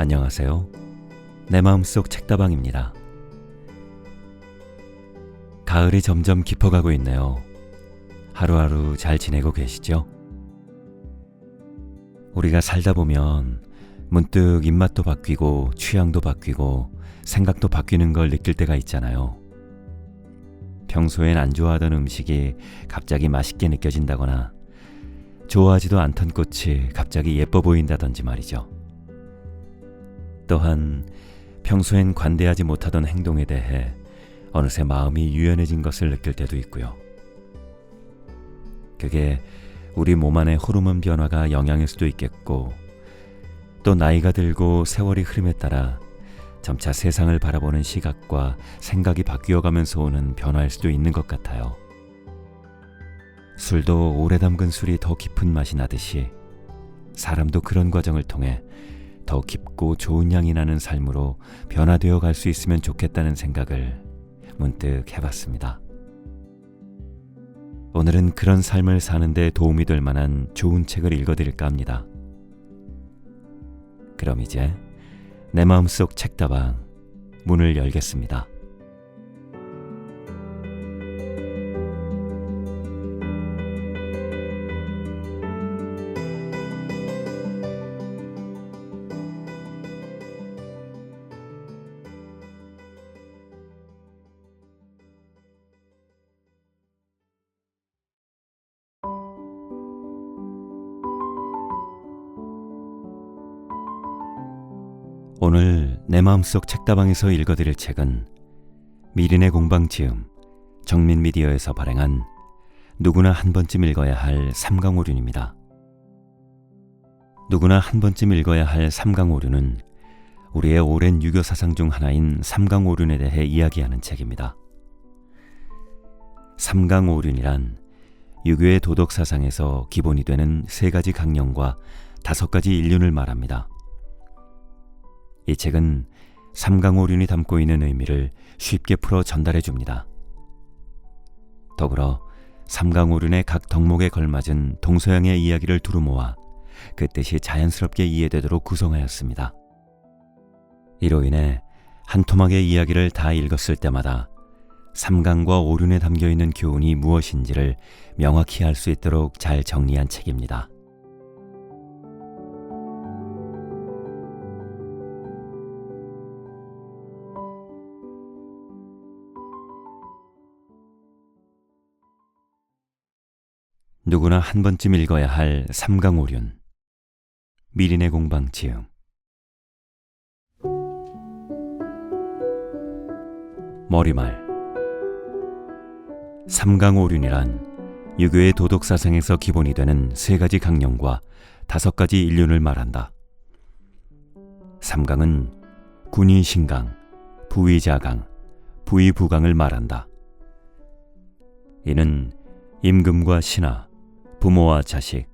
안녕하세요. 내 마음속 책다방입니다. 가을이 점점 깊어가고 있네요. 하루하루 잘 지내고 계시죠? 우리가 살다 보면 문득 입맛도 바뀌고 취향도 바뀌고 생각도 바뀌는 걸 느낄 때가 있잖아요. 평소엔 안 좋아하던 음식이 갑자기 맛있게 느껴진다거나 좋아하지도 않던 꽃이 갑자기 예뻐 보인다든지 말이죠. 또한 평소엔 관대하지 못하던 행동에 대해 어느새 마음이 유연해진 것을 느낄 때도 있고요. 그게 우리 몸 안의 호르몬 변화가 영향일 수도 있겠고, 또 나이가 들고 세월이 흐름에 따라 점차 세상을 바라보는 시각과 생각이 바뀌어가면서 오는 변화일 수도 있는 것 같아요. 술도 오래 담근 술이 더 깊은 맛이 나듯이 사람도 그런 과정을 통해 더 깊고 좋은 향이 나는 삶으로 변화되어 갈 수 있으면 좋겠다는 생각을 문득 해봤습니다. 오늘은 그런 삶을 사는 데 도움이 될 만한 좋은 책을 읽어드릴까 합니다. 그럼 이제 내 마음속 책다방 문을 열겠습니다. 오늘 내 마음속 책다방에서 읽어드릴 책은 미린의 공방 지음 정민미디어에서 발행한 누구나 한 번쯤 읽어야 할 삼강오륜입니다. 누구나 한 번쯤 읽어야 할 삼강오륜은 우리의 오랜 유교 사상 중 하나인 삼강오륜에 대해 이야기하는 책입니다. 삼강오륜이란 유교의 도덕 사상에서 기본이 되는 3가지 강령과 5가지 일륜을 말합니다. 이 책은 삼강오륜이 담고 있는 의미를 쉽게 풀어 전달해 줍니다. 더불어 삼강오륜의 각 덕목에 걸맞은 동서양의 이야기를 두루 모아 그 뜻이 자연스럽게 이해되도록 구성하였습니다. 이로 인해 한 토막의 이야기를 다 읽었을 때마다 삼강과 오륜에 담겨있는 교훈이 무엇인지를 명확히 알 수 있도록 잘 정리한 책입니다. 누구나 한 번쯤 읽어야 할 삼강오륜 미린의 공방 지음. 머리말. 삼강오륜이란 유교의 도덕사상에서 기본이 되는 3가지 강령과 5가지 일륜을 말한다. 삼강은 군의신강, 부의자강, 부의부강을 말한다. 이는 임금과 신하, 부모와 자식,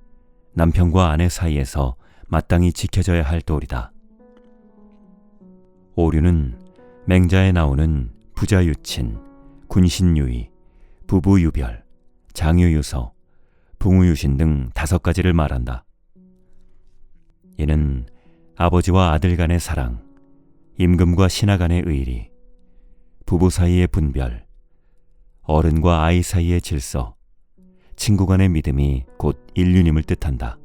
남편과 아내 사이에서 마땅히 지켜져야 할 도리다. 오륜은 맹자에 나오는 부자유친, 군신유의, 부부유별, 장유유서, 붕우유신 등 5가지를 말한다. 이는 아버지와 아들 간의 사랑, 임금과 신하 간의 의리, 부부 사이의 분별, 어른과 아이 사이의 질서, 친구 간의 믿음이 곧 일륜임을 뜻한다.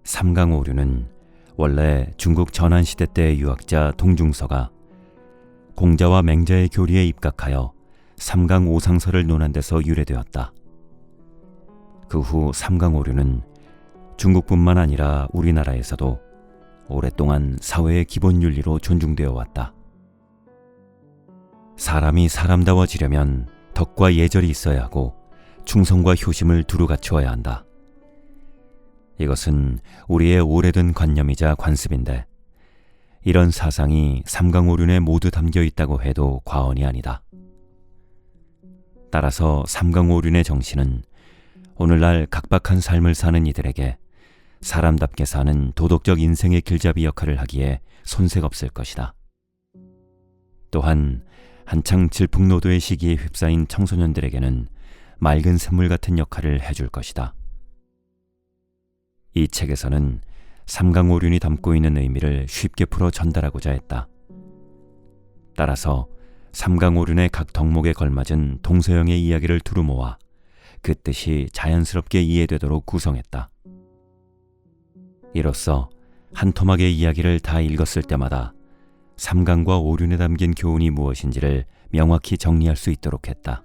삼강오륜은 원래 중국 전한시대 때의 유학자 동중서가 공자와 맹자의 교리에 입각하여 삼강오상설을 논한 데서 유래되었다. 그 후 삼강오륜은 중국뿐만 아니라 우리나라에서도 오랫동안 사회의 기본 윤리로 존중되어 왔다. 사람이 사람다워지려면 덕과 예절이 있어야 하고 충성과 효심을 두루 갖추어야 한다. 이것은 우리의 오래된 관념이자 관습인데 이런 사상이 삼강오륜에 모두 담겨 있다고 해도 과언이 아니다. 따라서 삼강오륜의 정신은 오늘날 각박한 삶을 사는 이들에게 사람답게 사는 도덕적 인생의 길잡이 역할을 하기에 손색 없을 것이다. 또한 한창 질풍노도의 시기에 휩싸인 청소년들에게는 맑은 샘물 같은 역할을 해줄 것이다. 이 책에서는 삼강오륜이 담고 있는 의미를 쉽게 풀어 전달하고자 했다. 따라서 삼강오륜의 각 덕목에 걸맞은 동서양의 이야기를 두루 모아 그 뜻이 자연스럽게 이해되도록 구성했다. 이로써 한 토막의 이야기를 다 읽었을 때마다 삼강과 오륜에 담긴 교훈이 무엇인지를 명확히 정리할 수 있도록 했다.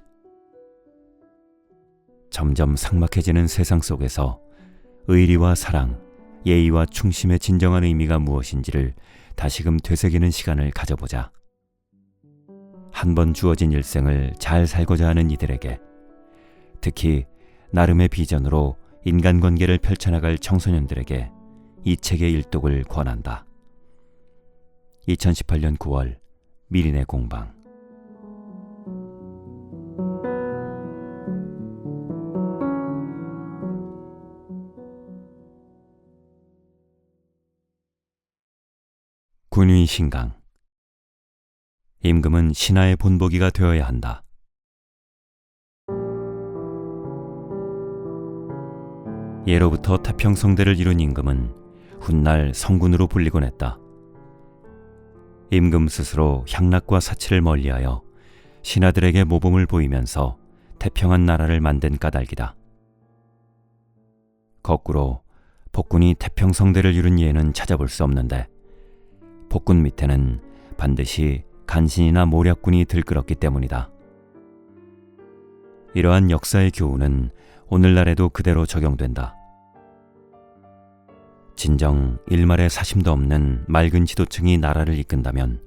점점 삭막해지는 세상 속에서 의리와 사랑, 예의와 충심의 진정한 의미가 무엇인지를 다시금 되새기는 시간을 가져보자. 한 번 주어진 일생을 잘 살고자 하는 이들에게, 특히 나름의 비전으로 인간관계를 펼쳐나갈 청소년들에게 이 책의 일독을 권한다. 2018년 9월 미린의 공방. 군위 신강. 임금은 신하의 본보기가 되어야 한다. 예로부터 태평성대를 이룬 임금은 훗날 성군으로 불리곤 했다. 임금 스스로 향락과 사치를 멀리하여 신하들에게 모범을 보이면서 태평한 나라를 만든 까닭이다. 거꾸로 폭군이 태평성대를 이룬 예는 찾아볼 수 없는데 폭군 밑에는 반드시 간신이나 모략군이 들끓었기 때문이다. 이러한 역사의 교훈은 오늘날에도 그대로 적용된다. 진정 일말의 사심도 없는 맑은 지도층이 나라를 이끈다면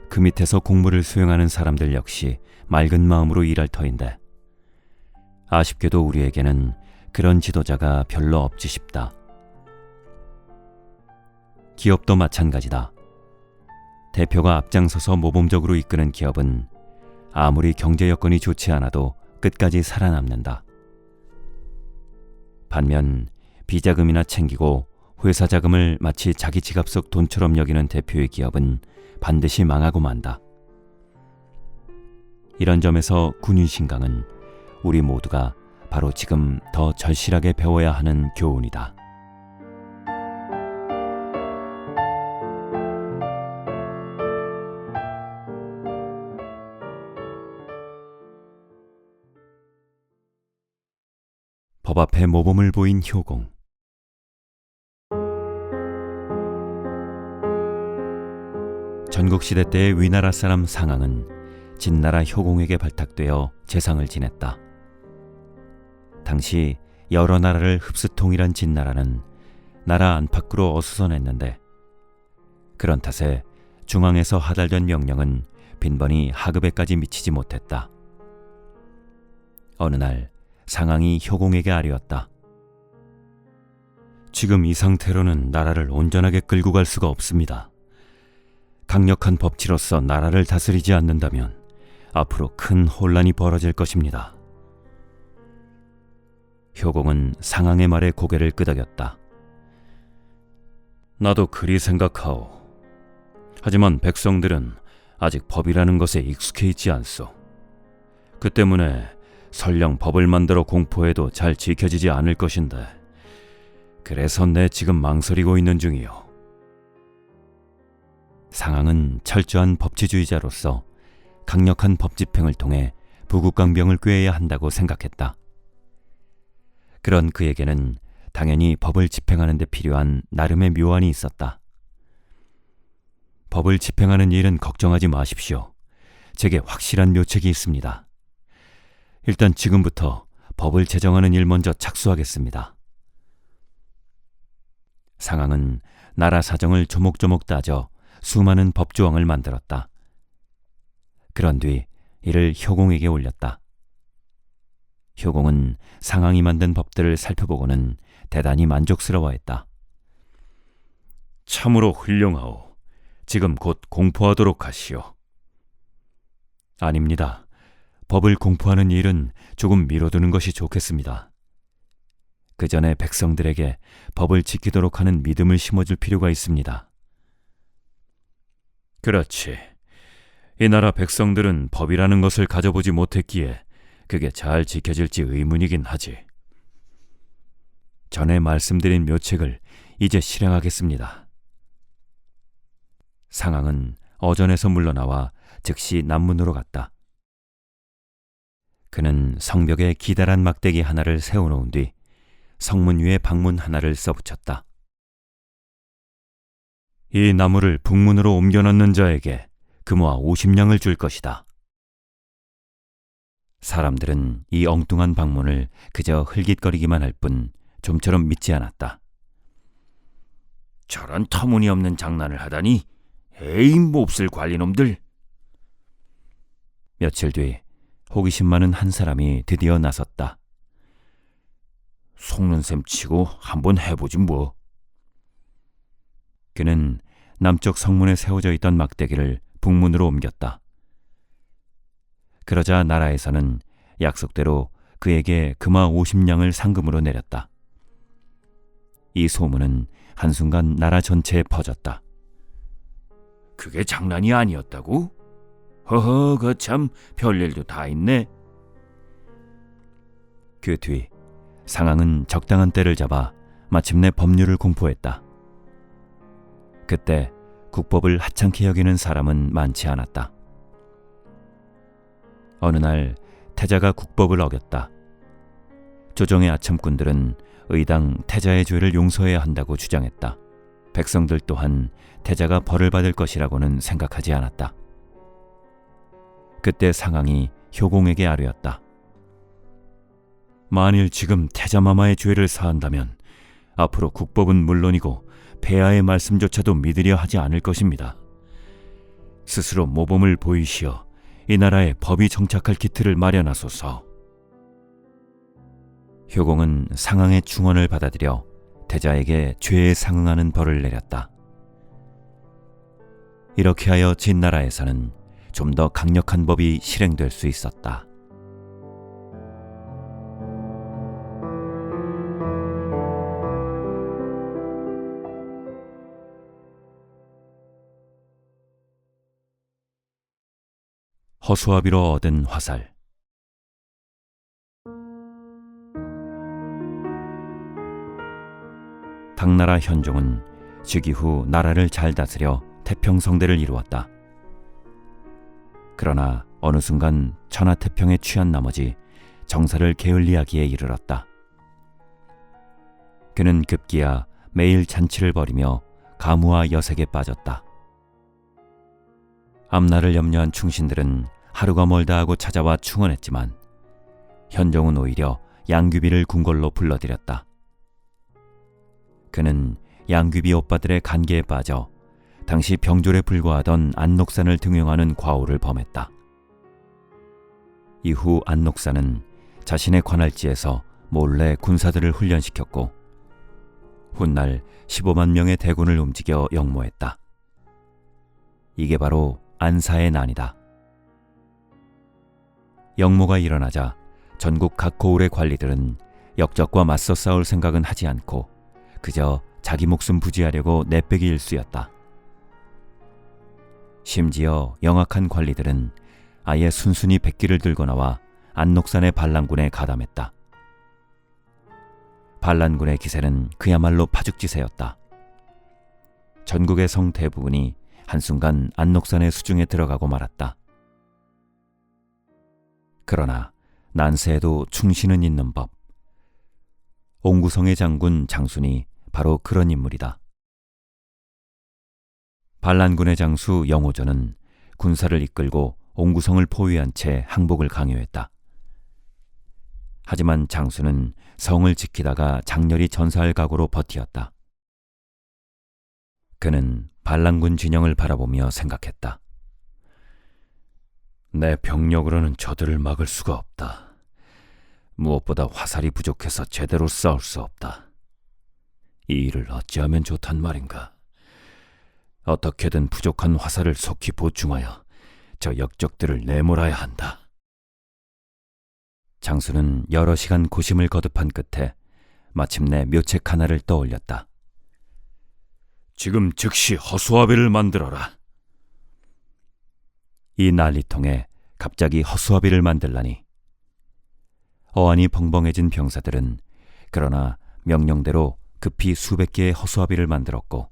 그 밑에서 공무를 수행하는 사람들 역시 맑은 마음으로 일할 터인데 아쉽게도 우리에게는 그런 지도자가 별로 없지 싶다. 기업도 마찬가지다. 대표가 앞장서서 모범적으로 이끄는 기업은 아무리 경제 여건이 좋지 않아도 끝까지 살아남는다. 반면 비자금이나 챙기고 회사 자금을 마치 자기 지갑 속 돈처럼 여기는 대표의 기업은 반드시 망하고 만다. 이런 점에서 군위신강은 우리 모두가 바로 지금 더 절실하게 배워야 하는 교훈이다. 법 앞에 모범을 보인 효공. 전국시대 때의 위나라 사람 상왕은 진나라 효공에게 발탁되어 재상을 지냈다. 당시 여러 나라를 흡수통일한 진나라는 나라 안팎으로 어수선했는데 그런 탓에 중앙에서 하달된 명령은 빈번히 하급에까지 미치지 못했다. 어느 날 상왕이 효공에게 아뢰었다. 지금 이 상태로는 나라를 온전하게 끌고 갈 수가 없습니다. 강력한 법치로서 나라를 다스리지 않는다면 앞으로 큰 혼란이 벌어질 것입니다. 효공은 상왕의 말에 고개를 끄덕였다. 나도 그리 생각하오. 하지만 백성들은 아직 법이라는 것에 익숙해 있지 않소. 그 때문에 설령 법을 만들어 공포해도 잘 지켜지지 않을 것인데 그래서 내 지금 망설이고 있는 중이오. 상왕은 철저한 법치주의자로서 강력한 법 집행을 통해 부국강병을 꾀해야 한다고 생각했다. 그런 그에게는 당연히 법을 집행하는 데 필요한 나름의 묘안이 있었다. 법을 집행하는 일은 걱정하지 마십시오. 제게 확실한 묘책이 있습니다. 일단 지금부터 법을 제정하는 일 먼저 착수하겠습니다. 상왕은 나라 사정을 조목조목 따져 수많은 법조항을 만들었다. 그런 뒤 이를 효공에게 올렸다. 효공은 상왕이 만든 법들을 살펴보고는 대단히 만족스러워했다. 참으로 훌륭하오. 지금 곧 공포하도록 하시오. 아닙니다. 법을 공포하는 일은 조금 미뤄두는 것이 좋겠습니다. 그 전에 백성들에게 법을 지키도록 하는 믿음을 심어줄 필요가 있습니다. 그렇지. 이 나라 백성들은 법이라는 것을 가져보지 못했기에 그게 잘 지켜질지 의문이긴 하지. 전에 말씀드린 묘책을 이제 실행하겠습니다. 상황은 어전에서 물러나와 즉시 남문으로 갔다. 그는 성벽에 기다란 막대기 하나를 세워놓은 뒤 성문 위에 방문 하나를 써붙였다. 이 나무를 북문으로 옮겨 넣는 자에게 금화 50냥을 줄 것이다. 사람들은 이 엉뚱한 방문을 그저 흘깃거리기만 할 뿐 좀처럼 믿지 않았다. 저런 터무니없는 장난을 하다니, 에이 몹쓸 관리놈들. 며칠 뒤 호기심 많은 한 사람이 드디어 나섰다. 속는 셈 치고 한번 해보지 뭐. 그는 남쪽 성문에 세워져 있던 막대기를 북문으로 옮겼다. 그러자 나라에서는 약속대로 그에게 금화 50냥을 상금으로 내렸다. 이 소문은 한순간 나라 전체에 퍼졌다. 그게 장난이 아니었다고? 허허, 거참 별일도 다 있네. 그 뒤 상황은 적당한 때를 잡아 마침내 법률을 공포했다. 그때 국법을 하찮게 여기는 사람은 많지 않았다. 어느 날 태자가 국법을 어겼다. 조정의 아첨꾼들은 의당 태자의 죄를 용서해야 한다고 주장했다. 백성들 또한 태자가 벌을 받을 것이라고는 생각하지 않았다. 그때 상황이 효공에게 아뢰었다. 만일 지금 태자마마의 죄를 사한다면 앞으로 국법은 물론이고 폐하의 말씀조차도 믿으려 하지 않을 것입니다. 스스로 모범을 보이시어 이 나라에 법이 정착할 기틀을 마련하소서. 효공은 상황의 충언을 받아들여 태자에게 죄에 상응하는 벌을 내렸다. 이렇게 하여 진나라에서는 좀 더 강력한 법이 실행될 수 있었다. 허수아비로 얻은 화살. 당나라 현종은 즉위 후 나라를 잘 다스려 태평성대를 이루었다. 그러나 어느 순간 천하태평에 취한 나머지 정사를 게을리하기에 이르렀다. 그는 급기야 매일 잔치를 벌이며 가무와 여색에 빠졌다. 앞날을 염려한 충신들은 하루가 멀다 하고 찾아와 충언했지만 현종은 오히려 양귀비를 궁궐로 불러들였다. 그는 양귀비 오빠들의 간계에 빠져 당시 병졸에 불과하던 안녹산을 등용하는 과오를 범했다. 이후 안녹산은 자신의 관할지에서 몰래 군사들을 훈련시켰고 훗날 15만 명의 대군을 움직여 역모했다. 이게 바로 안사의 난이다. 역모가 일어나자 전국 각 고을의 관리들은 역적과 맞서 싸울 생각은 하지 않고 그저 자기 목숨 부지하려고 내빼기 일쑤였다. 심지어 영악한 관리들은 아예 순순히 백기를 들고 나와 안녹산의 반란군에 가담했다. 반란군의 기세는 그야말로 파죽지세였다. 전국의 성 대부분이 한순간 안녹산의 수중에 들어가고 말았다. 그러나 난세에도 충신은 있는 법. 옹구성의 장군 장순이 바로 그런 인물이다. 반란군의 장수 영호전은 군사를 이끌고 옹구성을 포위한 채 항복을 강요했다. 하지만 장수는 성을 지키다가 장렬히 전사할 각오로 버티었다. 그는 반란군 진영을 바라보며 생각했다. 내 병력으로는 저들을 막을 수가 없다. 무엇보다 화살이 부족해서 제대로 싸울 수 없다. 이 일을 어찌하면 좋단 말인가. 어떻게든 부족한 화살을 속히 보충하여 저 역적들을 내몰아야 한다. 장수는 여러 시간 고심을 거듭한 끝에 마침내 묘책 하나를 떠올렸다. 지금 즉시 허수아비를 만들어라. 이 난리통에 갑자기 허수아비를 만들라니. 어안이 벙벙해진 병사들은 그러나 명령대로 급히 수백 개의 허수아비를 만들었고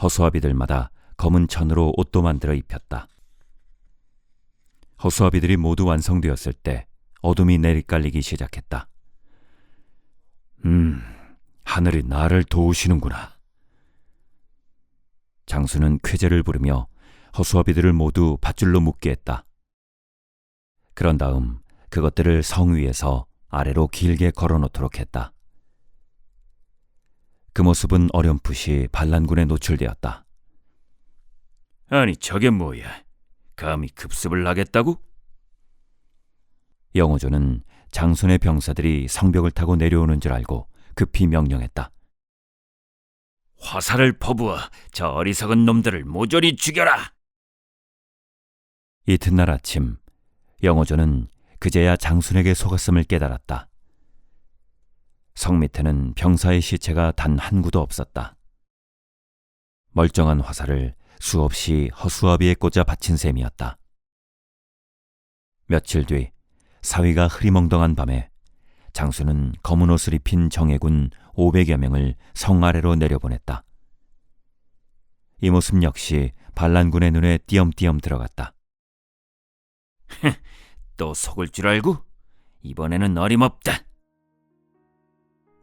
허수아비들마다 검은 천으로 옷도 만들어 입혔다. 허수아비들이 모두 완성되었을 때 어둠이 내리깔리기 시작했다. 하늘이 나를 도우시는구나. 장수는 쾌재를 부르며 허수아비들을 모두 밧줄로 묶게 했다. 그런 다음 그것들을 성 위에서 아래로 길게 걸어놓도록 했다. 그 모습은 어렴풋이 반란군에 노출되었다. 아니 저게 뭐야? 감히 급습을 하겠다고? 영호조는 장순의 병사들이 성벽을 타고 내려오는 줄 알고 급히 명령했다. 화살을 퍼부어 저 어리석은 놈들을 모조리 죽여라! 이튿날 아침 영호조는 그제야 장순에게 속았음을 깨달았다. 성 밑에는 병사의 시체가 단 한 구도 없었다. 멀쩡한 화살을 수없이 허수아비에 꽂아 바친 셈이었다. 며칠 뒤 사위가 흐리멍덩한 밤에 장수는 검은 옷을 입힌 정예군 500여 명을 성 아래로 내려보냈다. 이 모습 역시 반란군의 눈에 띄엄띄엄 들어갔다. 또 속을 줄 알고? 이번에는 어림없다.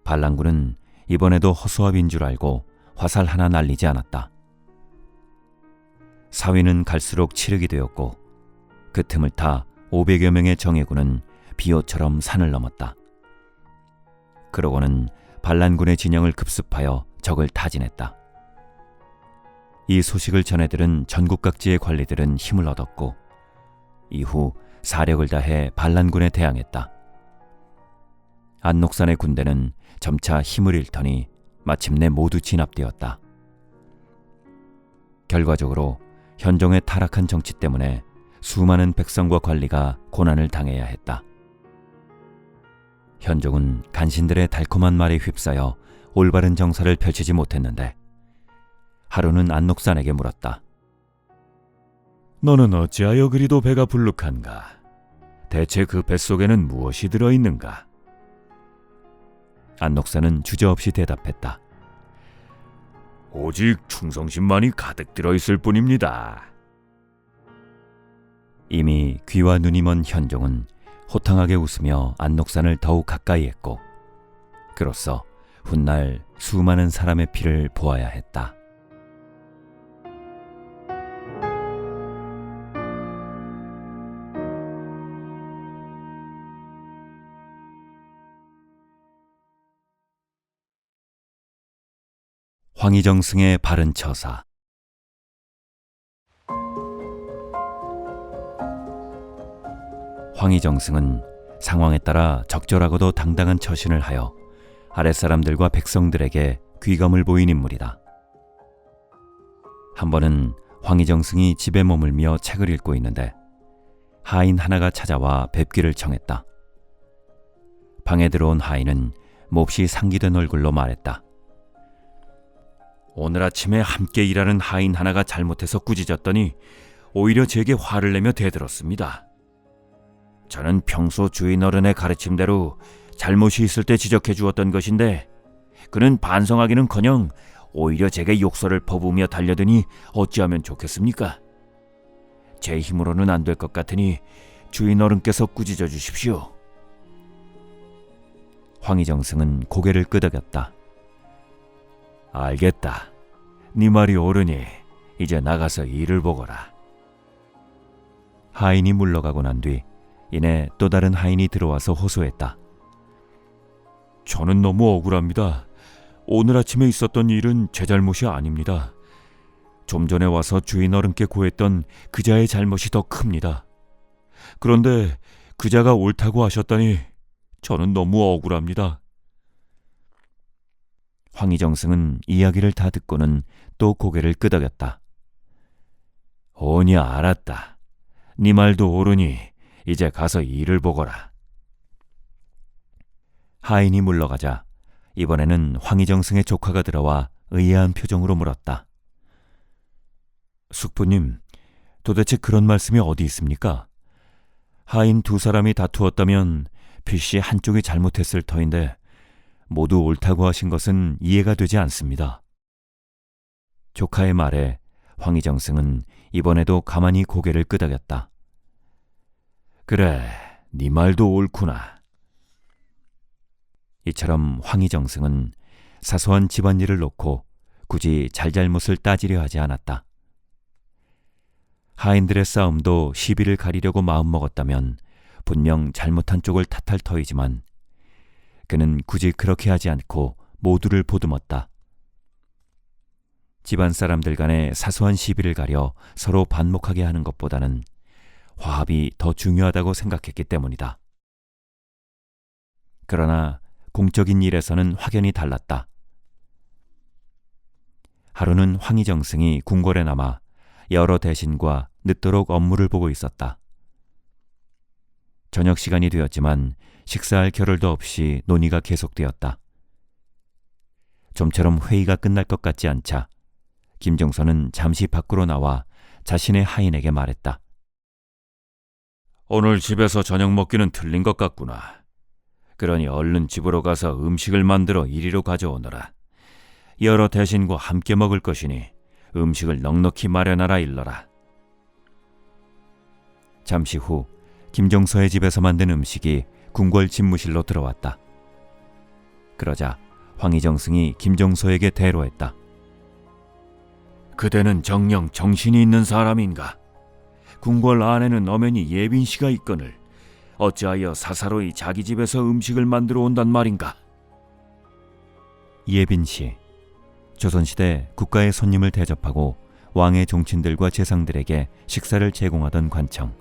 반란군은 이번에도 허수아비인 줄 알고 화살 하나 날리지 않았다. 사위는 갈수록 치륵이 되었고 그 틈을 타 500여 명의 정예군은 비호처럼 산을 넘었다. 그러고는 반란군의 진영을 급습하여 적을 타진했다. 이 소식을 전해들은 전국 각지의 관리들은 힘을 얻었고 이후 사력을 다해 반란군에 대항했다. 안녹산의 군대는 점차 힘을 잃더니 마침내 모두 진압되었다. 결과적으로 현종의 타락한 정치 때문에 수많은 백성과 관리가 고난을 당해야 했다. 현종은 간신들의 달콤한 말에 휩싸여 올바른 정사를 펼치지 못했는데 하루는 안녹산에게 물었다. 너는 어찌하여 그리도 배가 불룩한가? 대체 그 뱃속에는 무엇이 들어있는가? 안녹산은 주저없이 대답했다. 오직 충성심만이 가득 들어있을 뿐입니다. 이미 귀와 눈이 먼 현종은 호탕하게 웃으며 안녹산을 더욱 가까이 했고 그로써 훗날 수많은 사람의 피를 보아야 했다. 황희정승의 바른 처사. 황희정승은 상황에 따라 적절하고도 당당한 처신을 하여 아랫사람들과 백성들에게 귀감을 보인 인물이다. 한 번은 황희정승이 집에 머물며 책을 읽고 있는데 하인 하나가 찾아와 뵙기를 청했다. 방에 들어온 하인은 몹시 상기된 얼굴로 말했다. 오늘 아침에 함께 일하는 하인 하나가 잘못해서 꾸짖었더니 오히려 제게 화를 내며 대들었습니다. 저는 평소 주인 어른의 가르침대로 잘못이 있을 때 지적해 주었던 것인데 그는 반성하기는커녕 오히려 제게 욕설을 퍼부으며 달려드니 어찌하면 좋겠습니까? 제 힘으로는 안 될 것 같으니 주인 어른께서 꾸짖어 주십시오. 황희정승은 고개를 끄덕였다. 알겠다. 네 말이 옳으니 이제 나가서 일을 보거라. 하인이 물러가고 난 뒤 이내 또 다른 하인이 들어와서 호소했다. 저는 너무 억울합니다. 오늘 아침에 있었던 일은 제 잘못이 아닙니다. 좀 전에 와서 주인 어른께 고했던 그자의 잘못이 더 큽니다. 그런데 그자가 옳다고 하셨다니 저는 너무 억울합니다. 황희정승은 이야기를 다 듣고는 또 고개를 끄덕였다. 오냐 알았다. 네 말도 옳으니 이제 가서 일을 보거라. 하인이 물러가자 이번에는 황희정승의 조카가 들어와 의아한 표정으로 물었다. 숙부님, 도대체 그런 말씀이 어디 있습니까? 하인 두 사람이 다투었다면 필시 한쪽이 잘못했을 터인데 모두 옳다고 하신 것은 이해가 되지 않습니다. 조카의 말에 황희정승은 이번에도 가만히 고개를 끄덕였다. 그래, 네 말도 옳구나. 이처럼 황희정승은 사소한 집안일을 놓고 굳이 잘잘못을 따지려 하지 않았다. 하인들의 싸움도 시비를 가리려고 마음먹었다면 분명 잘못한 쪽을 탓할 터이지만 그는 굳이 그렇게 하지 않고 모두를 보듬었다. 집안 사람들 간의 사소한 시비를 가려 서로 반목하게 하는 것보다는 화합이 더 중요하다고 생각했기 때문이다. 그러나 공적인 일에서는 확연히 달랐다. 하루는 황희정승이 궁궐에 남아 여러 대신과 늦도록 업무를 보고 있었다. 저녁 시간이 되었지만 식사할 겨를도 없이 논의가 계속되었다. 좀처럼 회의가 끝날 것 같지 않자 김종서는 잠시 밖으로 나와 자신의 하인에게 말했다. 오늘 집에서 저녁 먹기는 틀린 것 같구나. 그러니 얼른 집으로 가서 음식을 만들어 이리로 가져오너라. 여러 대신과 함께 먹을 것이니 음식을 넉넉히 마련하라 일러라. 잠시 후 김종서의 집에서 만든 음식이 궁궐 집무실로 들어왔다. 그러자 황희정승이 김종서에게 대로했다. 그대는 정녕 정신이 있는 사람인가? 궁궐 안에는 엄연히 예빈 씨가 있거늘 어찌하여 사사로이 자기 집에서 음식을 만들어 온단 말인가? 예빈 씨, 조선시대 국가의 손님을 대접하고 왕의 종친들과 재상들에게 식사를 제공하던 관청.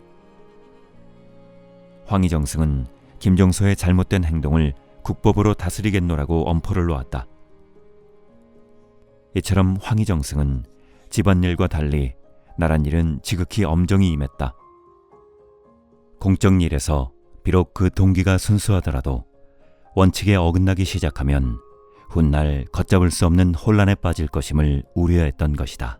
황희정승은 김종서의 잘못된 행동을 국법으로 다스리겠노라고 엄포를 놓았다. 이처럼 황희정승은 집안일과 달리 나란 일은 지극히 엄정히 임했다. 공적 일에서 비록 그 동기가 순수하더라도 원칙에 어긋나기 시작하면 훗날 걷잡을 수 없는 혼란에 빠질 것임을 우려했던 것이다.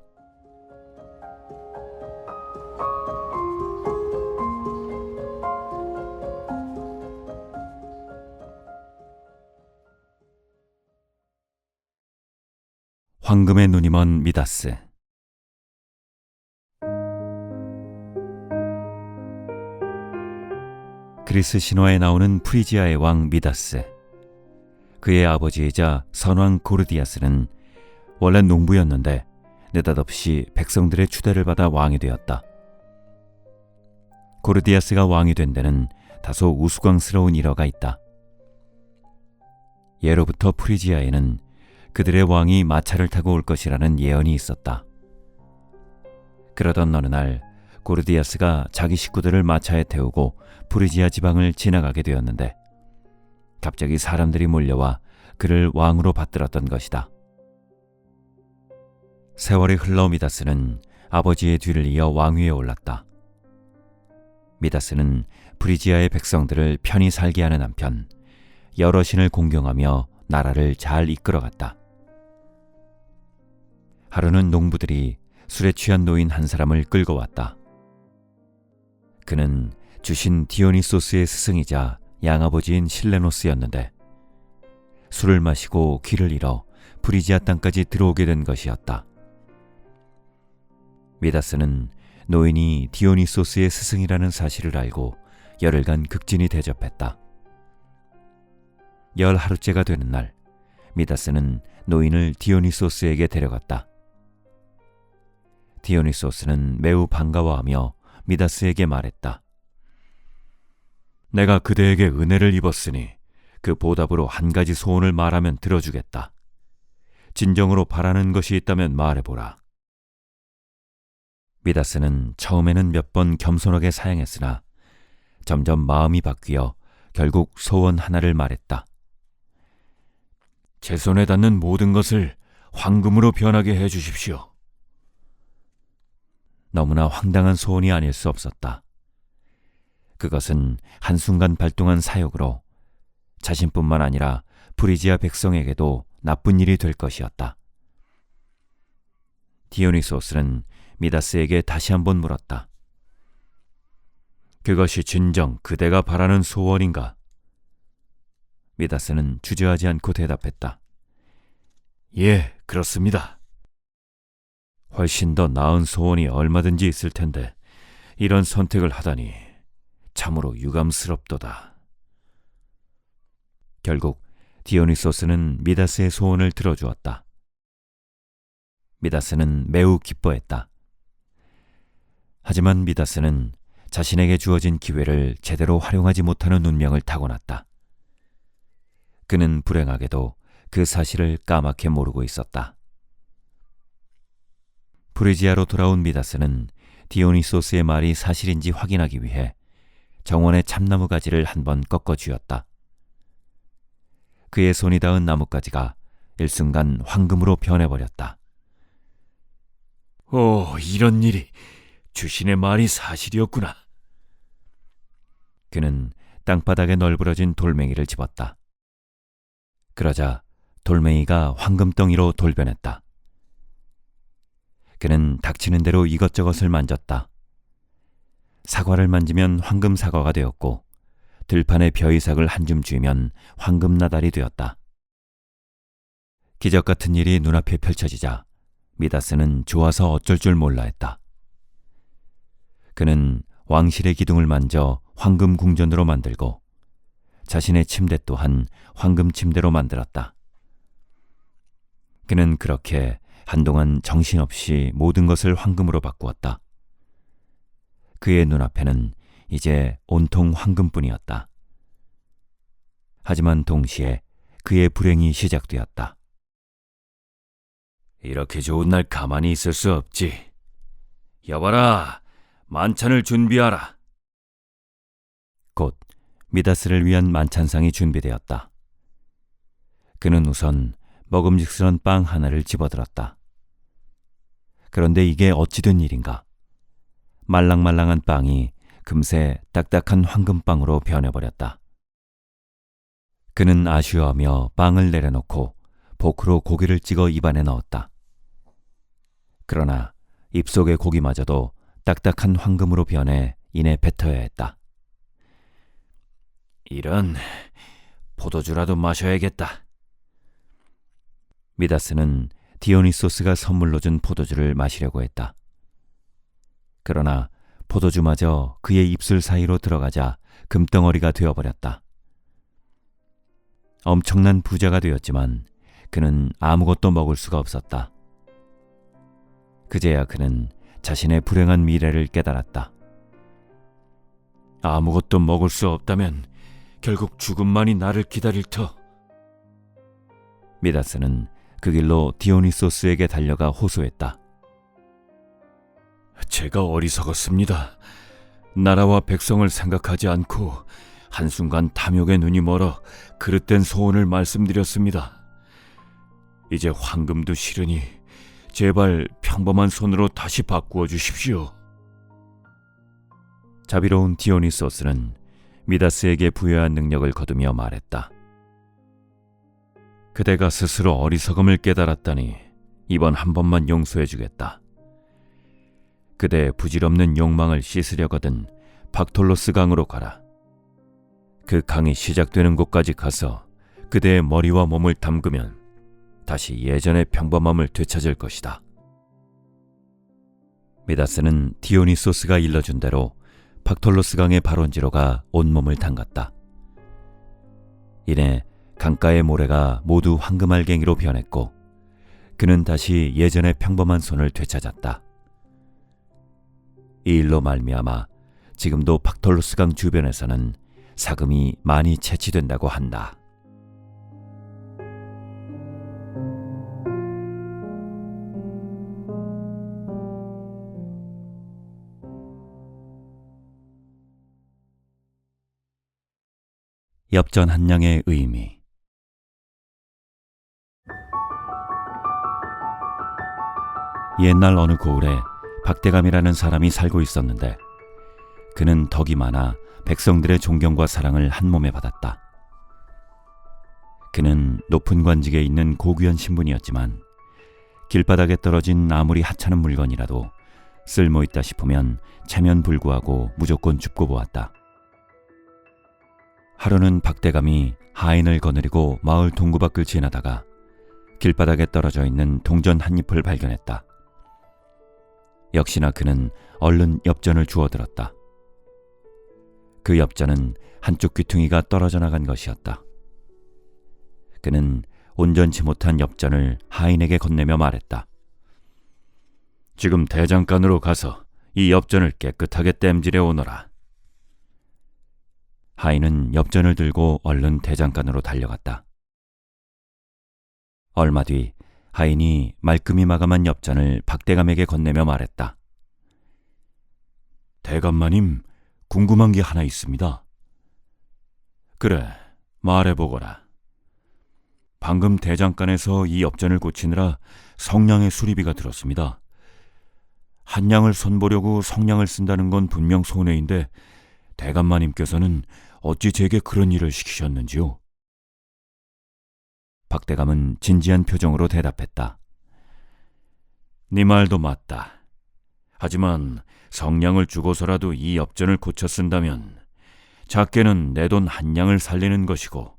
황금의 눈이 먼 미다스. 그리스 신화에 나오는 프리지아의 왕 미다스. 그의 아버지이자 선왕 고르디아스는 원래 농부였는데 느닷없이 백성들의 추대를 받아 왕이 되었다. 고르디아스가 왕이 된 데는 다소 우스꽝스러운 일화가 있다. 예로부터 프리지아에는 그들의 왕이 마차를 타고 올 것이라는 예언이 있었다. 그러던 어느 날 고르디아스가 자기 식구들을 마차에 태우고 프리지아 지방을 지나가게 되었는데 갑자기 사람들이 몰려와 그를 왕으로 받들었던 것이다. 세월이 흘러 미다스는 아버지의 뒤를 이어 왕위에 올랐다. 미다스는 프리지아의 백성들을 편히 살게 하는 한편 여러 신을 공경하며 나라를 잘 이끌어갔다. 하루는 농부들이 술에 취한 노인 한 사람을 끌고 왔다. 그는 주신 디오니소스의 스승이자 양아버지인 실레노스였는데 술을 마시고 길을 잃어 프리지아 땅까지 들어오게 된 것이었다. 미다스는 노인이 디오니소스의 스승이라는 사실을 알고 열흘간 극진히 대접했다. 열 하루째가 되는 날 미다스는 노인을 디오니소스에게 데려갔다. 디오니소스는 매우 반가워하며 미다스에게 말했다. 내가 그대에게 은혜를 입었으니 그 보답으로 한 가지 소원을 말하면 들어주겠다. 진정으로 바라는 것이 있다면 말해보라. 미다스는 처음에는 몇 번 겸손하게 사양했으나 점점 마음이 바뀌어 결국 소원 하나를 말했다. 제 손에 닿는 모든 것을 황금으로 변하게 해주십시오. 너무나 황당한 소원이 아닐 수 없었다. 그것은 한순간 발동한 사욕으로 자신뿐만 아니라 프리지아 백성에게도 나쁜 일이 될 것이었다. 디오니소스는 미다스에게 다시 한번 물었다. 그것이 진정 그대가 바라는 소원인가? 미다스는 주저하지 않고 대답했다. 예, 그렇습니다. 훨씬 더 나은 소원이 얼마든지 있을 텐데 이런 선택을 하다니 참으로 유감스럽도다. 결국 디오니소스는 미다스의 소원을 들어주었다. 미다스는 매우 기뻐했다. 하지만 미다스는 자신에게 주어진 기회를 제대로 활용하지 못하는 운명을 타고났다. 그는 불행하게도 그 사실을 까맣게 모르고 있었다. 프리지아로 돌아온 미다스는 디오니소스의 말이 사실인지 확인하기 위해 정원의 참나무 가지를 한번 꺾어 쥐었다. 그의 손이 닿은 나뭇가지가 일순간 황금으로 변해버렸다. 오, 이런 일이 주신의 말이 사실이었구나. 그는 땅바닥에 널브러진 돌멩이를 집었다. 그러자 돌멩이가 황금덩이로 돌변했다. 그는 닥치는 대로 이것저것을 만졌다. 사과를 만지면 황금 사과가 되었고 들판에 벼이삭을 한 줌 쥐면 황금 나달이 되었다. 기적 같은 일이 눈앞에 펼쳐지자 미다스는 좋아서 어쩔 줄 몰라 했다. 그는 왕실의 기둥을 만져 황금 궁전으로 만들고 자신의 침대 또한 황금 침대로 만들었다. 그는 그렇게 한동안 정신없이 모든 것을 황금으로 바꾸었다. 그의 눈앞에는 이제 온통 황금뿐이었다. 하지만 동시에 그의 불행이 시작되었다. 이렇게 좋은 날 가만히 있을 수 없지. 여봐라, 만찬을 준비하라. 곧 미다스를 위한 만찬상이 준비되었다. 그는 우선 먹음직스런 빵 하나를 집어들었다. 그런데 이게 어찌 된 일인가? 말랑말랑한 빵이 금세 딱딱한 황금빵으로 변해버렸다. 그는 아쉬워하며 빵을 내려놓고 포크로 고기를 찍어 입안에 넣었다. 그러나 입속의 고기마저도 딱딱한 황금으로 변해 이내 뱉어야 했다. 이런, 포도주라도 마셔야겠다. 미다스는 디오니소스가 선물로 준 포도주를 마시려고 했다. 그러나 포도주마저 그의 입술 사이로 들어가자 금덩어리가 되어버렸다. 엄청난 부자가 되었지만 그는 아무것도 먹을 수가 없었다. 그제야 그는 자신의 불행한 미래를 깨달았다. 아무것도 먹을 수 없다면 결국 죽음만이 나를 기다릴 터. 미다스는 그 길로 디오니소스에게 달려가 호소했다. 제가 어리석었습니다. 나라와 백성을 생각하지 않고 한순간 탐욕에 눈이 멀어 그릇된 소원을 말씀드렸습니다. 이제 황금도 싫으니 제발 평범한 손으로 다시 바꾸어 주십시오. 자비로운 디오니소스는 미다스에게 부여한 능력을 거두며 말했다. 그대가 스스로 어리석음을 깨달았다니 이번 한 번만 용서해 주겠다. 그대의 부질없는 욕망을 씻으려거든 박톨로스 강으로 가라. 그 강이 시작되는 곳까지 가서 그대의 머리와 몸을 담그면 다시 예전의 평범함을 되찾을 것이다. 미다스는 디오니소스가 일러준 대로 박톨로스 강의 발원지로 가 온몸을 담갔다. 이내 강가의 모래가 모두 황금알갱이로 변했고 그는 다시 예전의 평범한 손을 되찾았다. 이 일로 말미암아 지금도 박톨로스 강 주변에서는 사금이 많이 채취된다고 한다. 엽전 한 냥의 의미. 옛날 어느 고을에 박대감이라는 사람이 살고 있었는데 그는 덕이 많아 백성들의 존경과 사랑을 한 몸에 받았다. 그는 높은 관직에 있는 고귀한 신분이었지만 길바닥에 떨어진 아무리 하찮은 물건이라도 쓸모있다 싶으면 체면불구하고 무조건 줍고 보았다. 하루는 박대감이 하인을 거느리고 마을 동구 밖을 지나다가 길바닥에 떨어져 있는 동전 한 잎을 발견했다. 역시나 그는 얼른 엽전을 주워들었다. 그 엽전은 한쪽 귀퉁이가 떨어져 나간 것이었다. 그는 온전치 못한 엽전을 하인에게 건네며 말했다. 지금 대장간으로 가서 이 엽전을 깨끗하게 땜질해 오너라. 하인은 엽전을 들고 얼른 대장간으로 달려갔다. 얼마 뒤 하인이 말끔히 마감한 엽전을 박대감에게 건네며 말했다. 대감마님, 궁금한 게 하나 있습니다. 그래, 말해보거라. 방금 대장간에서 이 엽전을 고치느라 성냥의 수리비가 들었습니다. 한량을 선보려고 성냥을 쓴다는 건 분명 손해인데 대감마님께서는 어찌 제게 그런 일을 시키셨는지요? 박대감은 진지한 표정으로 대답했다. 네 말도 맞다. 하지만 성냥을 주고서라도 이 엽전을 고쳐 쓴다면 작게는 내 돈 한 냥을 살리는 것이고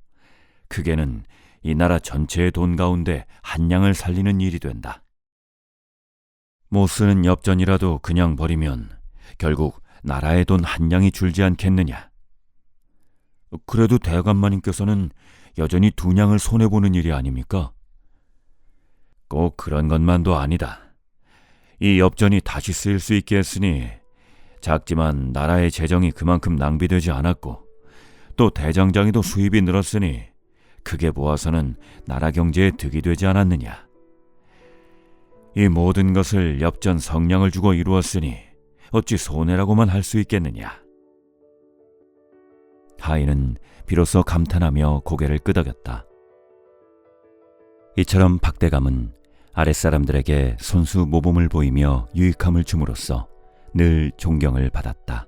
크게는 이 나라 전체의 돈 가운데 한 냥을 살리는 일이 된다. 못 쓰는 엽전이라도 그냥 버리면 결국 나라의 돈 한 냥이 줄지 않겠느냐. 그래도 대감마님께서는 여전히 두 냥을 손해보는 일이 아닙니까? 꼭 그런 것만도 아니다. 이 엽전이 다시 쓰일 수 있게 했으니 작지만 나라의 재정이 그만큼 낭비되지 않았고 또 대장장이도 수입이 늘었으니 크게 모아서는 나라 경제에 득이 되지 않았느냐. 이 모든 것을 엽전 성냥을 주고 이루었으니 어찌 손해라고만 할 수 있겠느냐. 하인은 비로소 감탄하며 고개를 끄덕였다. 이처럼 박대감은 아랫사람들에게 손수 모범을 보이며 유익함을 줌으로써 늘 존경을 받았다.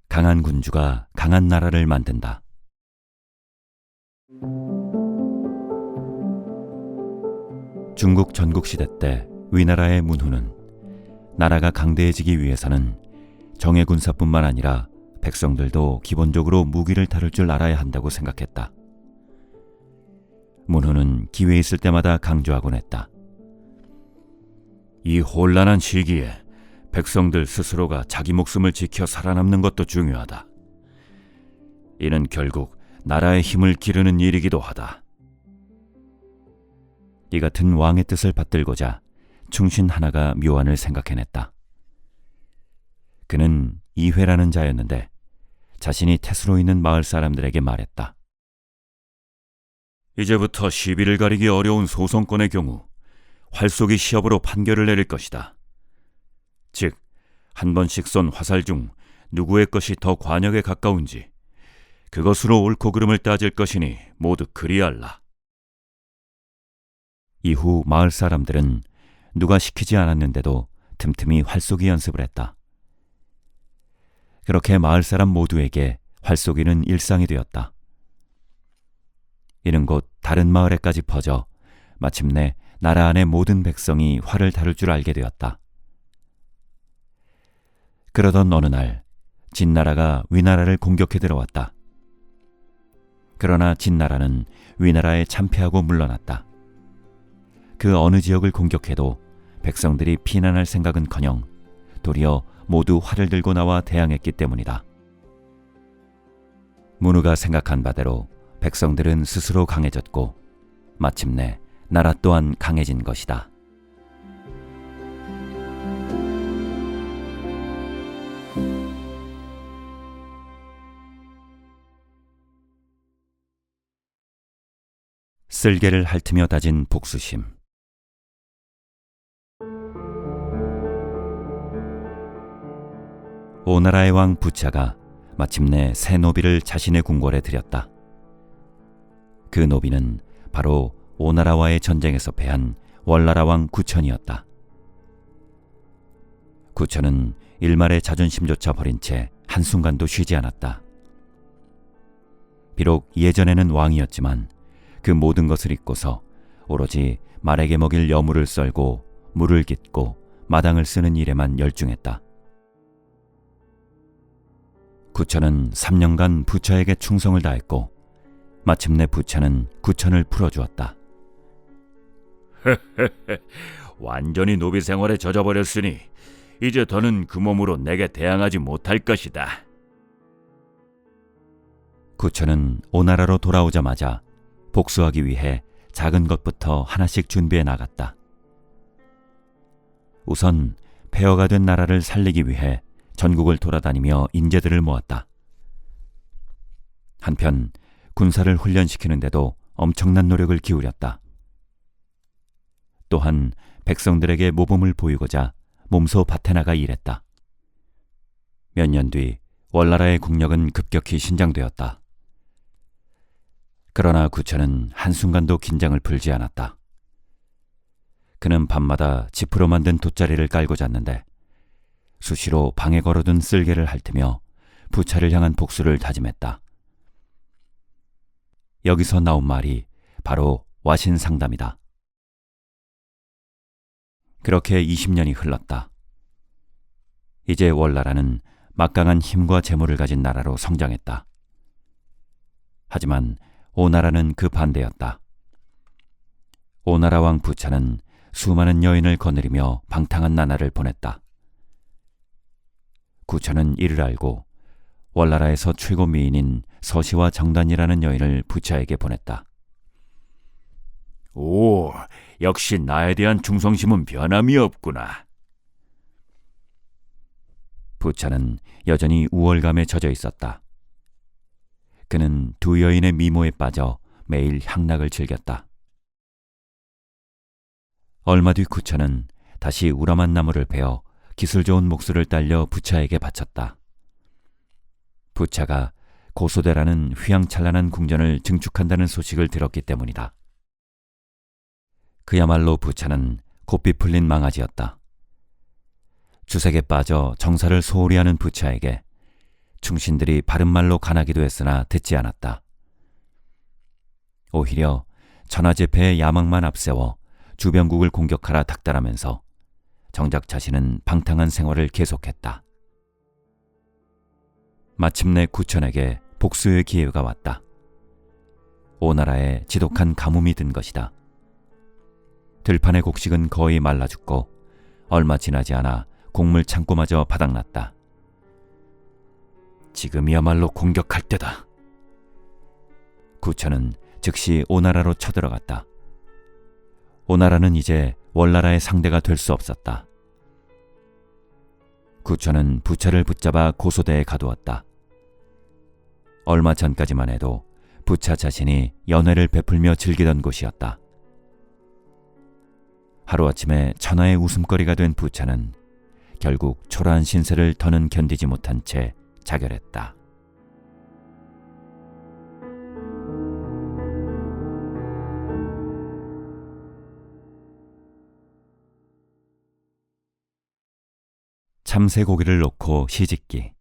강한 군주가 강한 나라를 만든다. 중국 전국시대 때 위나라의 문후는 나라가 강대해지기 위해서는 정예군사뿐만 아니라 백성들도 기본적으로 무기를 다룰 줄 알아야 한다고 생각했다. 문후는 기회 있을 때마다 강조하곤 했다. 이 혼란한 시기에 백성들 스스로가 자기 목숨을 지켜 살아남는 것도 중요하다. 이는 결국 나라의 힘을 기르는 일이기도 하다. 이 같은 왕의 뜻을 받들고자 충신 하나가 묘안을 생각해냈다. 그는 이회라는 자였는데 자신이 태수로 있는 마을 사람들에게 말했다. 이제부터 시비를 가리기 어려운 소송권의 경우 활쏘기 시합으로 판결을 내릴 것이다. 즉, 한 번씩 쏜 화살 중 누구의 것이 더 관역에 가까운지 그것으로 옳고 그름을 따질 것이니 모두 그리할라. 이후 마을 사람들은 누가 시키지 않았는데도 틈틈이 활쏘기 연습을 했다. 그렇게 마을 사람 모두에게 활쏘기는 일상이 되었다. 이는 곧 다른 마을에까지 퍼져 마침내 나라 안의 모든 백성이 활을 다룰 줄 알게 되었다. 그러던 어느 날 진나라가 위나라를 공격해 들어왔다. 그러나 진나라는 위나라에 참패하고 물러났다. 그 어느 지역을 공격해도 백성들이 피난할 생각은커녕 도리어 모두 활을 들고 나와 대항했기 때문이다. 문후가 생각한 바대로 백성들은 스스로 강해졌고 마침내 나라 또한 강해진 것이다. 쓸개를 핥으며 다진 복수심. 오나라의 왕 부차가 마침내 새 노비를 자신의 궁궐에 들였다. 그 노비는 바로 오나라와의 전쟁에서 패한 월나라 왕 구천이었다. 구천은 일말의 자존심조차 버린 채 한순간도 쉬지 않았다. 비록 예전에는 왕이었지만 그 모든 것을 잊고서 오로지 말에게 먹일 여물을 썰고 물을 깃고 마당을 쓰는 일에만 열중했다. 구천은 3년간 부처에게 충성을 다했고 마침내 부처는 구천을 풀어주었다. 완전히 노비 생활에 젖어버렸으니 이제 더는 그 몸으로 내게 대항하지 못할 것이다. 구천은 오나라로 돌아오자마자 복수하기 위해 작은 것부터 하나씩 준비해 나갔다. 우선 폐허가 된 나라를 살리기 위해 전국을 돌아다니며 인재들을 모았다. 한편 군사를 훈련시키는데도 엄청난 노력을 기울였다. 또한 백성들에게 모범을 보이고자 몸소 밭에 나가 일했다. 몇 년 뒤 월나라의 국력은 급격히 신장되었다. 그러나 구천은 한순간도 긴장을 풀지 않았다. 그는 밤마다 지프로 만든 돗자리를 깔고 잤는데 수시로 방에 걸어둔 쓸개를 핥으며 부차를 향한 복수를 다짐했다. 여기서 나온 말이 바로 와신상담이다. 그렇게 20년이 흘렀다. 이제 월나라는 막강한 힘과 재물을 가진 나라로 성장했다. 하지만 오나라는 그 반대였다. 오나라 왕 부차는 수많은 여인을 거느리며 방탕한 나날을 보냈다. 구천은 이를 알고 월나라에서 최고 미인인 서시와 정단이라는 여인을 부차에게 보냈다. 오, 역시 나에 대한 충성심은 변함이 없구나. 부차는 여전히 우월감에 젖어 있었다. 그는 두 여인의 미모에 빠져 매일 향락을 즐겼다. 얼마 뒤 구천은 다시 우람한 나무를 베어 기술 좋은 목수를 딸려 부차에게 바쳤다. 부차가 고소대라는 휘황찬란한 궁전을 증축한다는 소식을 들었기 때문이다. 그야말로 부차는 곱비 풀린 망아지였다. 주색에 빠져 정사를 소홀히 하는 부차에게 충신들이 바른 말로 간하기도 했으나 듣지 않았다. 오히려 전하제패의 야망만 앞세워 주변국을 공격하라 닥달하면서 정작 자신은 방탕한 생활을 계속했다. 마침내 구천에게 복수의 기회가 왔다. 오나라에 지독한 가뭄이 든 것이다. 들판의 곡식은 거의 말라 죽고 얼마 지나지 않아 곡물 창고마저 바닥났다. 지금이야말로 공격할 때다. 구천은 즉시 오나라로 쳐들어갔다. 오나라는 이제 월나라의 상대가 될 수 없었다. 구천은 부차를 붙잡아 고소대에 가두었다. 얼마 전까지만 해도 부차 자신이 연회를 베풀며 즐기던 곳이었다. 하루아침에 천하의 웃음거리가 된 부차는 결국 초라한 신세를 더는 견디지 못한 채 자결했다. 참새고기를 놓고 시집기.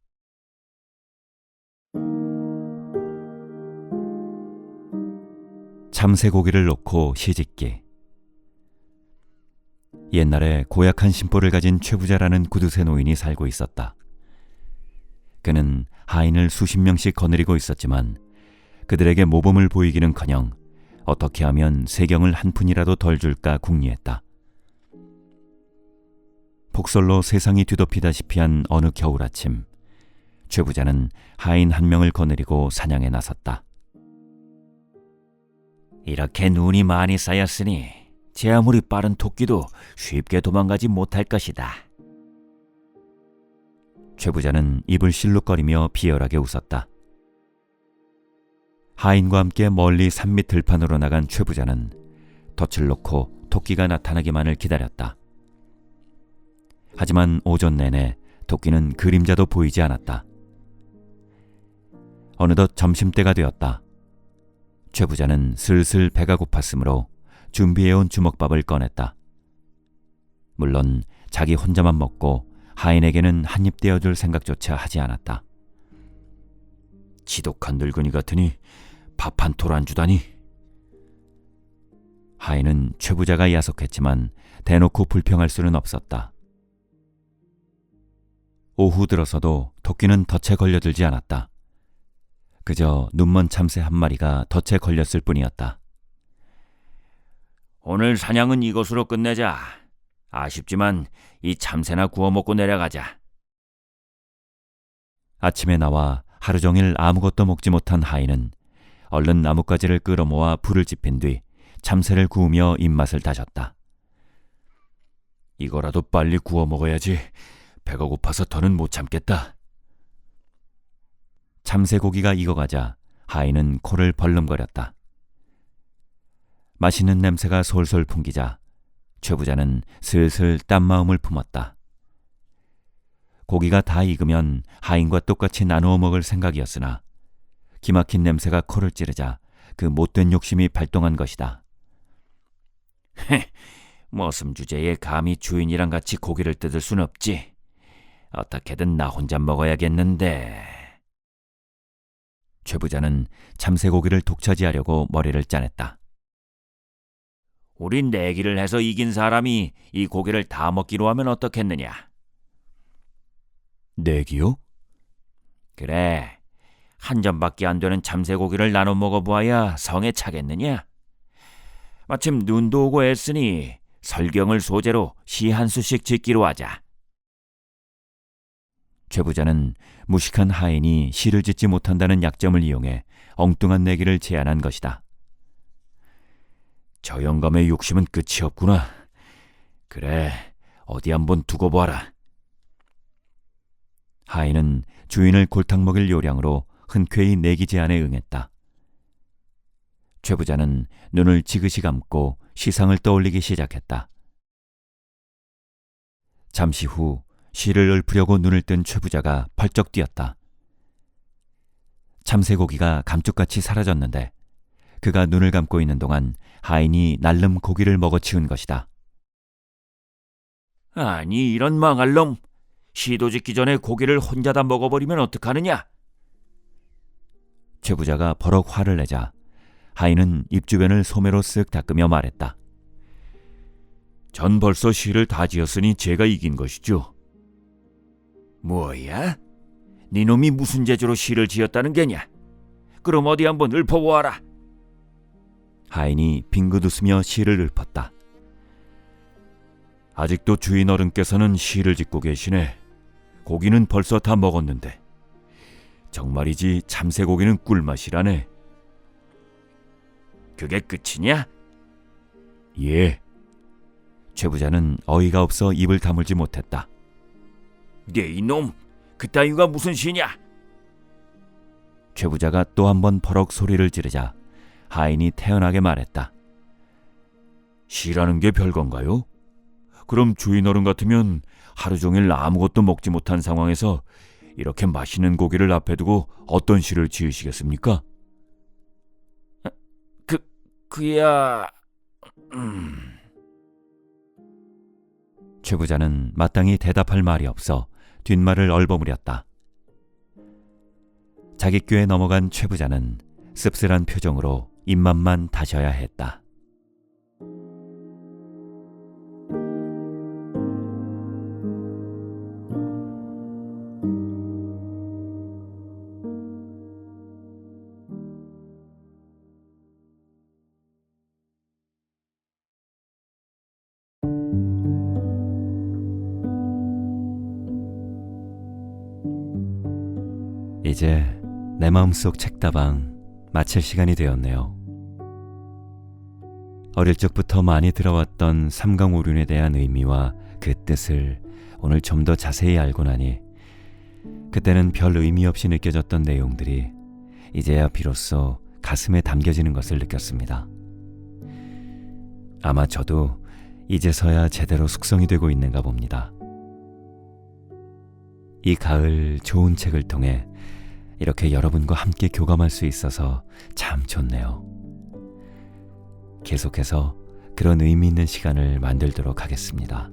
참새고기를 놓고 시집기. 옛날에 고약한 심보를 가진 최부자라는 구두쇠 노인이 살고 있었다. 그는 하인을 수십 명씩 거느리고 있었지만 그들에게 모범을 보이기는커녕 어떻게 하면 세경을 한 푼이라도 덜 줄까 궁리했다. 폭설로 세상이 뒤덮이다시피 한 어느 겨울 아침, 최부자는 하인 한 명을 거느리고 사냥에 나섰다. 이렇게 눈이 많이 쌓였으니 제 아무리 빠른 토끼도 쉽게 도망가지 못할 것이다. 최부자는 입을 실룩거리며 비열하게 웃었다. 하인과 함께 멀리 산밑 들판으로 나간 최부자는 덫을 놓고 토끼가 나타나기만을 기다렸다. 하지만 오전 내내 토끼는 그림자도 보이지 않았다. 어느덧 점심때가 되었다. 최부자는 슬슬 배가 고팠으므로 준비해온 주먹밥을 꺼냈다. 물론 자기 혼자만 먹고 하인에게는 한입 떼어줄 생각조차 하지 않았다. 지독한 늙은이 같으니 밥 한 톨 안 주다니. 하인은 최 부자가 야속했지만 대놓고 불평할 수는 없었다. 오후 들어서도 토끼는 덫에 걸려들지 않았다. 그저 눈먼 참새 한 마리가 덫에 걸렸을 뿐이었다. 오늘 사냥은 이것으로 끝내자. 아쉽지만 이 참새나 구워 먹고 내려가자. 아침에 나와 하루 종일 아무것도 먹지 못한 하인은 얼른 나뭇가지를 끌어모아 불을 지핀 뒤 참새를 구우며 입맛을 다졌다. 이거라도 빨리 구워 먹어야지. 배가 고파서 더는 못 참겠다. 참새 고기가 익어가자 하인은 코를 벌름거렸다. 맛있는 냄새가 솔솔 풍기자 최 부자는 슬슬 딴 마음을 품었다. 고기가 다 익으면 하인과 똑같이 나누어 먹을 생각이었으나 기막힌 냄새가 코를 찌르자 그 못된 욕심이 발동한 것이다. 머슴 주제에 감히 주인이랑 같이 고기를 뜯을 순 없지. 어떻게든 나 혼자 먹어야겠는데. 최 부자는 참새 고기를 독차지하려고 머리를 짜냈다. 우린 내기를 해서 이긴 사람이 이 고기를 다 먹기로 하면 어떻겠느냐? 내기요? 그래, 한 점밖에 안 되는 참새 고기를 나눠 먹어보아야 성에 차겠느냐? 마침 눈도 오고 애쓰니 설경을 소재로 시 한 수씩 짓기로 하자. 최 부자는 무식한 하인이 시를 짓지 못한다는 약점을 이용해 엉뚱한 내기를 제안한 것이다. 저 영감의 욕심은 끝이 없구나. 그래, 어디 한번 두고 보아라. 하인은 주인을 골탕 먹일 요량으로 흔쾌히 내기 제안에 응했다. 최 부자는 눈을 지그시 감고 시상을 떠올리기 시작했다. 잠시 후 시를 읊으려고 눈을 뜬 최 부자가 펄쩍 뛰었다. 참새고기가 감쪽같이 사라졌는데 그가 눈을 감고 있는 동안 하인이 날름 고기를 먹어치운 것이다. 아니, 이런 망할 놈! 시도 짓기 전에 고기를 혼자 다 먹어버리면 어떡하느냐? 최 부자가 버럭 화를 내자 하인은 입 주변을 소매로 쓱 닦으며 말했다. 전 벌써 시를 다 지었으니 제가 이긴 것이죠. 뭐야? 네 놈이 무슨 재주로 시를 지었다는 게냐? 그럼 어디 한번 읊어보아라. 하인이 빙긋 웃으며 시를 읊었다. 아직도 주인 어른께서는 시를 짓고 계시네. 고기는 벌써 다 먹었는데. 정말이지 참새고기는 꿀맛이라네. 그게 끝이냐? 예. 최 부자는 어이가 없어 입을 다물지 못했다. 네 이놈, 그따위가 무슨 시냐? 최 부자가 또 한 번 버럭 소리를 지르자 하인이 태연하게 말했다. 시라는 게 별건가요? 그럼 주인 어른 같으면 하루 종일 아무것도 먹지 못한 상황에서 이렇게 맛있는 고기를 앞에 두고 어떤 시를 지으시겠습니까? 그야... 최 부자는 마땅히 대답할 말이 없어 뒷말을 얼버무렸다. 자기 꾀에 넘어간 최 부자는 씁쓸한 표정으로 입맛만 다셔야 했다. 이제 내 마음속 책다방 마칠 시간이 되었네요. 어릴 적부터 많이 들어왔던 삼강오륜에 대한 의미와 그 뜻을 오늘 좀 더 자세히 알고 나니 그때는 별 의미 없이 느껴졌던 내용들이 이제야 비로소 가슴에 담겨지는 것을 느꼈습니다. 아마 저도 이제서야 제대로 숙성이 되고 있는가 봅니다. 이 가을 좋은 책을 통해 이렇게 여러분과 함께 교감할 수 있어서 참 좋네요. 계속해서 그런 의미 있는 시간을 만들도록 하겠습니다.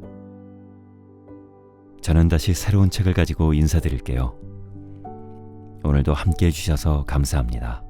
저는 다시 새로운 책을 가지고 인사드릴게요. 오늘도 함께 해주셔서 감사합니다.